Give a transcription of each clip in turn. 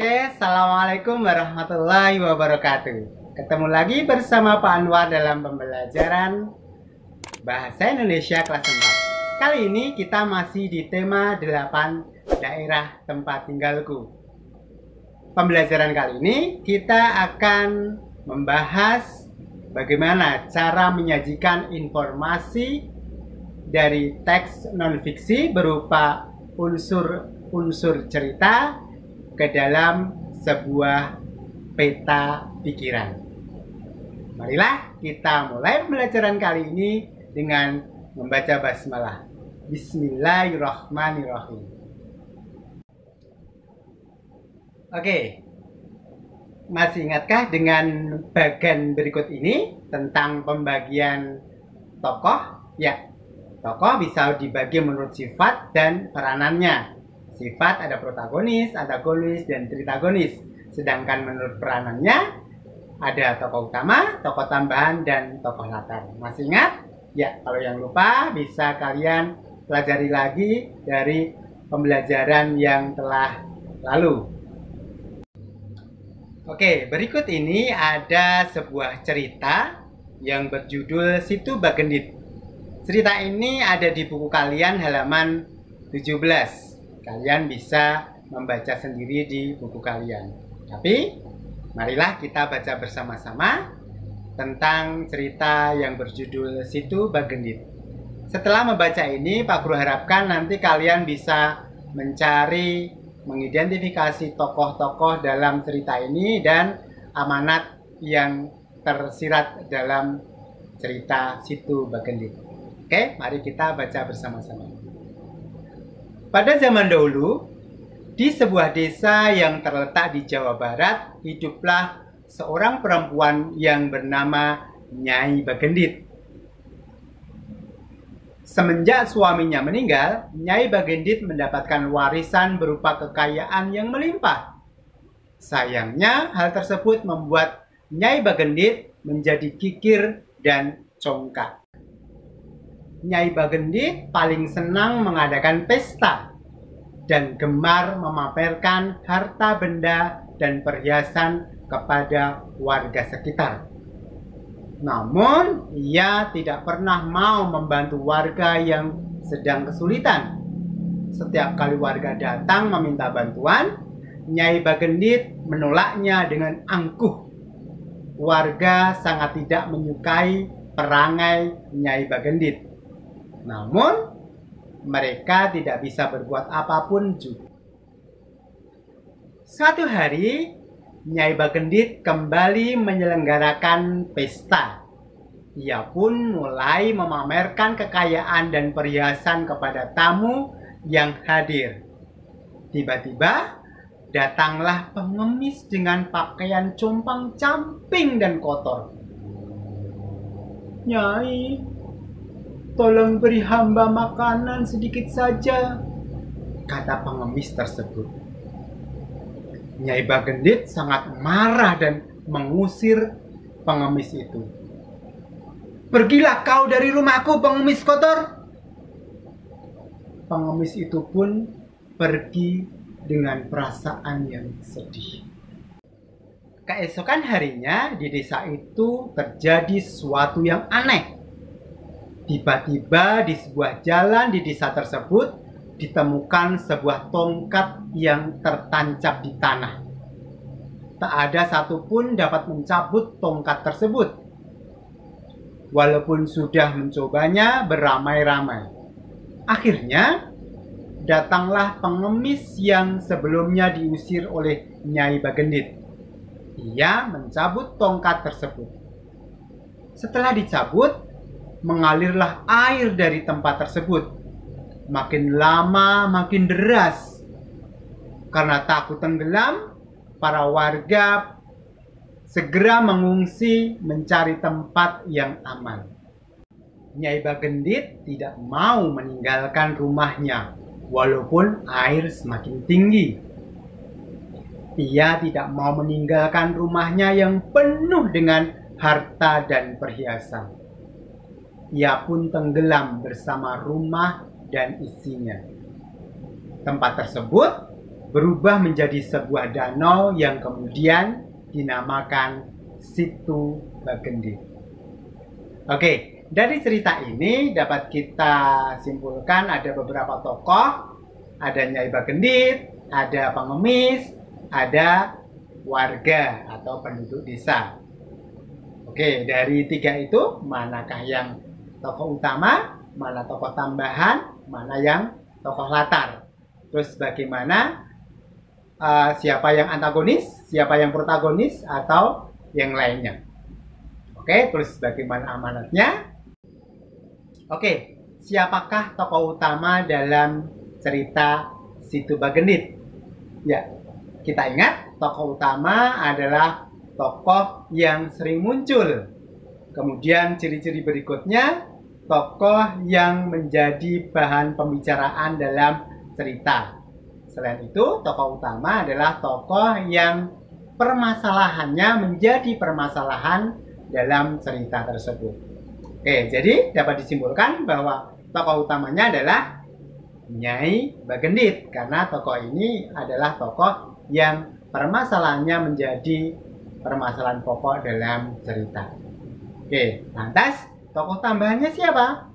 Oke, Assalamualaikum warahmatullahi wabarakatuh. Ketemu lagi bersama Pak Anwar dalam pembelajaran Bahasa Indonesia kelas 4. Kali ini kita masih di tema 8 daerah tempat tinggalku. Pembelajaran kali ini kita akan membahas bagaimana cara menyajikan informasi dari teks non-fiksi berupa unsur cerita ke dalam sebuah peta pikiran. Marilah kita mulai pembelajaran kali ini dengan membaca basmalah. Bismillahirrahmanirrahim. Oke, masih ingatkah dengan bagian berikut ini tentang pembagian tokoh? Ya, tokoh bisa dibagi menurut sifat dan peranannya. Sifat ada protagonis, antagonis, dan tritagonis. Sedangkan menurut peranannya ada tokoh utama, tokoh tambahan, dan tokoh latar. Masih ingat? Ya, kalau yang lupa bisa kalian pelajari lagi dari pembelajaran yang telah lalu. Oke, berikut ini ada sebuah cerita yang berjudul Situ Bagendit. Cerita ini ada di buku kalian halaman 17. Kalian bisa membaca sendiri di buku kalian. Tapi, marilah kita baca bersama-sama tentang cerita yang berjudul Situ Bagendit. Setelah membaca ini, Pak Guru harapkan nanti kalian bisa mencari, mengidentifikasi tokoh-tokoh dalam cerita ini dan amanat yang tersirat dalam cerita Situ Bagendit. Oke, mari kita baca bersama-sama. Pada zaman dahulu, di sebuah desa yang terletak di Jawa Barat, hiduplah seorang perempuan yang bernama Nyai Bagendit. Semenjak suaminya meninggal, Nyai Bagendit mendapatkan warisan berupa kekayaan yang melimpah. Sayangnya, hal tersebut membuat Nyai Bagendit menjadi kikir dan congkak. Nyai Bagendit paling senang mengadakan pesta dan gemar memamerkan harta benda dan perhiasan kepada warga sekitar. Namun, ia tidak pernah mau membantu warga yang sedang kesulitan. Setiap kali warga datang meminta bantuan, Nyai Bagendit menolaknya dengan angkuh. Warga sangat tidak menyukai perangai Nyai Bagendit. Namun, mereka tidak bisa berbuat apapun juga. Suatu hari, Nyai Bagendit kembali menyelenggarakan pesta. Ia pun mulai memamerkan kekayaan dan perhiasan kepada tamu yang hadir. Tiba-tiba, datanglah pengemis dengan pakaian compang-camping dan kotor. "Nyai, tolong beri hamba makanan sedikit saja," kata pengemis tersebut. Nyai Bagendit sangat marah dan mengusir pengemis itu. "Pergilah kau dari rumahku, pengemis kotor!" Pengemis itu pun pergi dengan perasaan yang sedih. Keesokan harinya di desa itu terjadi sesuatu yang aneh. Tiba-tiba di sebuah jalan di desa tersebut ditemukan sebuah tongkat yang tertancap di tanah. Tak ada satupun dapat mencabut tongkat tersebut. Walaupun sudah mencobanya beramai-ramai. Akhirnya, datanglah pengemis yang sebelumnya diusir oleh Nyai Bagendit. Ia mencabut tongkat tersebut. Setelah dicabut, mengalirlah air dari tempat tersebut. Makin lama makin deras. Karena takut tenggelam, para warga segera mengungsi mencari tempat yang aman. Nyai Bagendit tidak mau meninggalkan rumahnya, walaupun air semakin tinggi. Ia tidak mau meninggalkan rumahnya yang penuh dengan harta dan perhiasan. Ia pun tenggelam bersama rumah dan isinya. Tempat tersebut berubah menjadi sebuah danau yang kemudian dinamakan Situ Bagendit. Oke, dari cerita ini dapat kita simpulkan ada beberapa tokoh, ada Nyai Bagendit, ada pengemis, ada warga atau penduduk desa. Oke, dari tiga itu manakah yang tokoh utama, mana tokoh tambahan, mana yang tokoh latar? Terus bagaimana siapa yang antagonis, siapa yang protagonis, atau yang lainnya? Oke, terus bagaimana amanatnya? Oke, siapakah tokoh utama dalam cerita Situ Bagendit? Ya, kita ingat tokoh utama adalah tokoh yang sering muncul. Kemudian ciri-ciri berikutnya, tokoh yang menjadi bahan pembicaraan dalam cerita. Selain itu, tokoh utama adalah tokoh yang permasalahannya menjadi permasalahan dalam cerita tersebut. Oke, jadi dapat disimpulkan bahwa tokoh utamanya adalah Nyai Bagendit, karena tokoh ini adalah tokoh yang permasalahannya menjadi permasalahan pokok dalam cerita. Oke, lantas tokoh tambahannya siapa?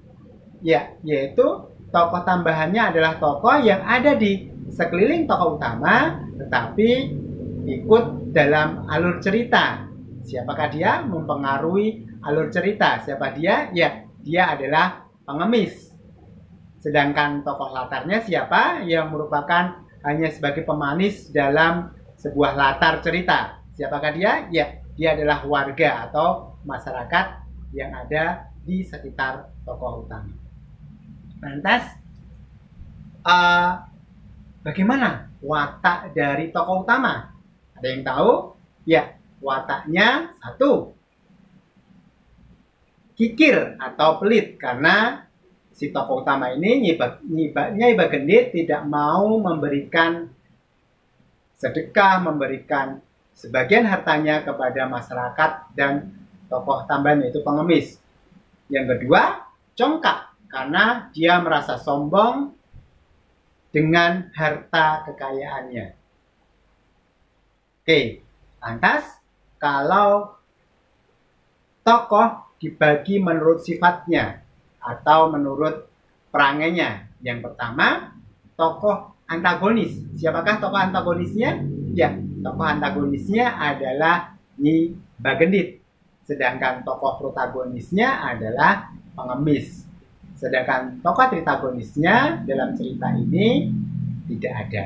Ya, yaitu tokoh tambahannya adalah tokoh yang ada di sekeliling tokoh utama, tetapi ikut dalam alur cerita. Siapakah dia? Mempengaruhi alur cerita. Siapa dia? Ya, dia adalah pengemis. Sedangkan tokoh latarnya siapa? Yang merupakan hanya sebagai pemanis dalam sebuah latar cerita. Siapakah dia? Ya, dia adalah warga atau masyarakat yang ada di sekitar tokoh utama. Lantas, bagaimana watak dari tokoh utama? Ada yang tahu? Ya, wataknya satu, kikir atau pelit, karena si tokoh utama ini Nyai Bagendit tidak mau memberikan sedekah, memberikan sebagian hartanya kepada masyarakat dan tokoh tambahan yaitu pengemis. Yang kedua, congkak, karena dia merasa sombong dengan harta kekayaannya. Oke, lantas kalau tokoh dibagi menurut sifatnya atau menurut perangainya. Yang pertama, tokoh antagonis. Siapakah tokoh antagonisnya? Ya, tokoh antagonisnya adalah Nyai Bagendit. Sedangkan tokoh protagonisnya adalah pengemis. Sedangkan tokoh antagonisnya dalam cerita ini tidak ada.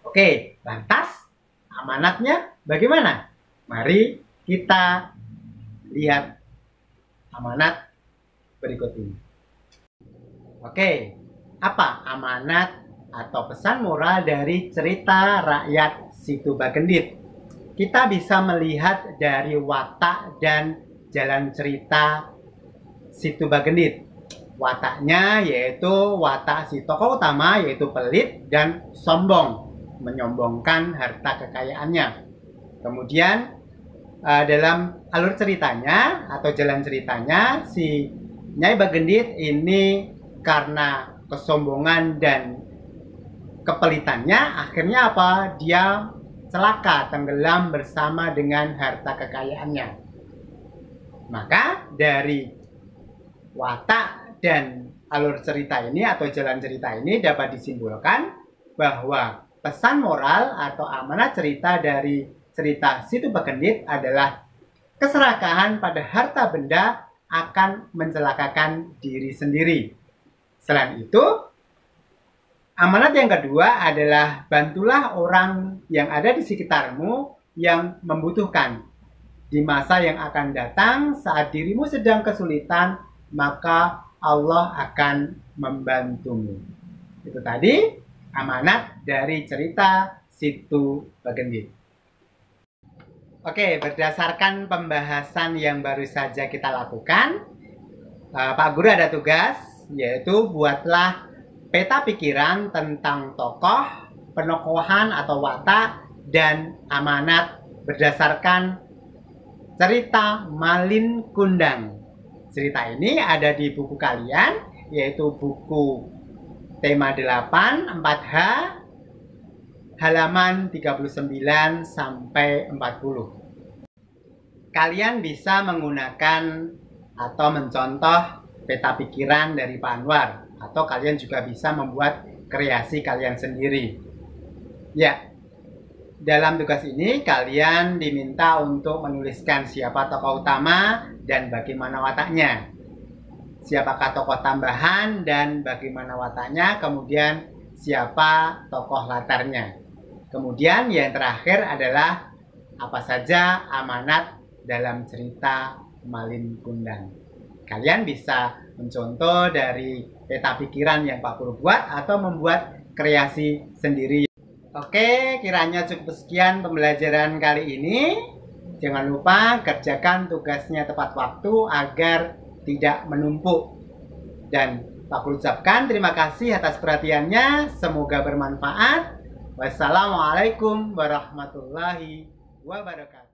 Oke, lantas amanatnya bagaimana? Mari kita lihat amanat berikut ini. Oke, apa amanat atau pesan moral dari cerita rakyat Situ Bagendit? Kita bisa melihat dari watak dan jalan cerita Situ Bagendit. Wataknya yaitu watak si tokoh utama yaitu pelit dan sombong, menyombongkan harta kekayaannya. Kemudian dalam alur ceritanya atau jalan ceritanya, si Nyai Bagendit ini karena kesombongan dan kepelitannya, akhirnya apa? Dia celaka, tenggelam bersama dengan harta kekayaannya. Maka dari watak dan alur cerita ini atau jalan cerita ini dapat disimpulkan bahwa pesan moral atau amanat cerita dari cerita Situ Bagendit adalah keserakahan pada harta benda akan mencelakakan diri sendiri. Selain itu, amanat yang kedua adalah bantulah orang yang ada di sekitarmu yang membutuhkan. Di masa yang akan datang saat dirimu sedang kesulitan, maka Allah akan membantumu. Itu tadi amanat dari cerita Situ Bagendit. Oke, berdasarkan pembahasan yang baru saja kita lakukan, Pak Guru ada tugas, yaitu buatlah peta pikiran tentang tokoh, penokohan atau watak, dan amanat berdasarkan cerita Malin Kundang. Cerita ini ada di buku kalian, yaitu buku tema 8, 4H, halaman 39 sampai 40. Kalian bisa menggunakan atau mencontoh peta pikiran dari Pak Anwar, atau kalian juga bisa membuat kreasi kalian sendiri. Ya, dalam tugas ini kalian diminta untuk menuliskan siapa tokoh utama dan bagaimana wataknya, siapakah tokoh tambahan dan bagaimana wataknya, kemudian siapa tokoh latarnya. Kemudian yang terakhir adalah apa saja amanat dalam cerita Malin Kundang. Kalian bisa mencontoh dari peta pikiran yang Pak Guru buat atau membuat kreasi sendiri. Oke, kiranya cukup sekian pembelajaran kali ini. Jangan lupa kerjakan tugasnya tepat waktu agar tidak menumpuk. Dan Pak Guru ucapkan terima kasih atas perhatiannya. Semoga bermanfaat. Wassalamualaikum warahmatullahi wabarakatuh.